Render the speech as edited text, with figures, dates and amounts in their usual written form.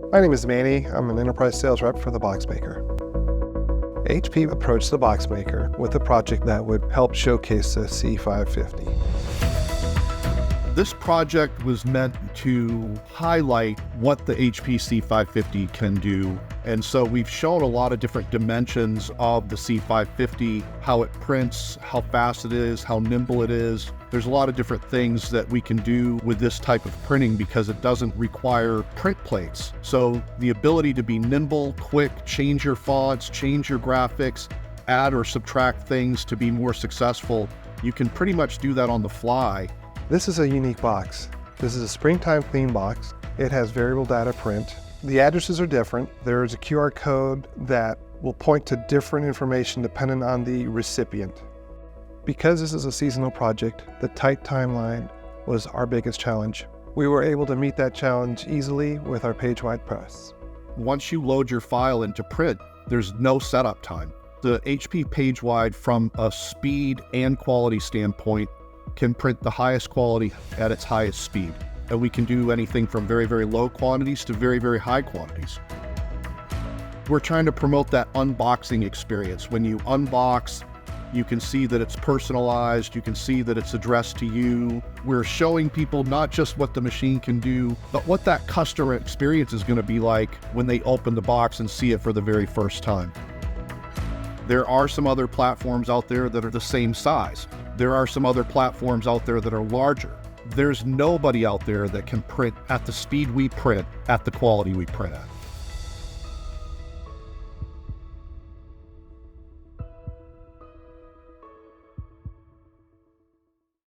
My name is Manny. I'm an enterprise sales rep for the BoxMaker. HP approached the BoxMaker with a project that would help showcase the C550. This project was meant to highlight what the HP C550 can do. And so we've shown a lot of different dimensions of the C550, how it prints, how fast it is, how nimble it is. There's a lot of different things that we can do with this type of printing because it doesn't require print plates. So the ability to be nimble, quick, change your fonts, change your graphics, add or subtract things to be more successful, you can pretty much do that on the fly. This is a unique box. This is a springtime clean box. It has variable data print. The addresses are different. There is a QR code that will point to different information depending on the recipient. Because this is a seasonal project, the tight timeline was our biggest challenge. We were able to meet that challenge easily with our PageWide Press. Once you load your file into print, there's no setup time. The HP PageWide, from a speed and quality standpoint, can print the highest quality at its highest speed. And we can do anything from very, very low quantities to very, very high quantities. We're trying to promote that unboxing experience. When you unbox, you can see that it's personalized, you can see that it's addressed to you. We're showing people not just what the machine can do, but what that customer experience is going to be like when they open the box and see it for the very first time. There are some other platforms out there that are the same size. There are some other platforms out there that are larger. There's nobody out there that can print at the speed we print, at the quality we print at.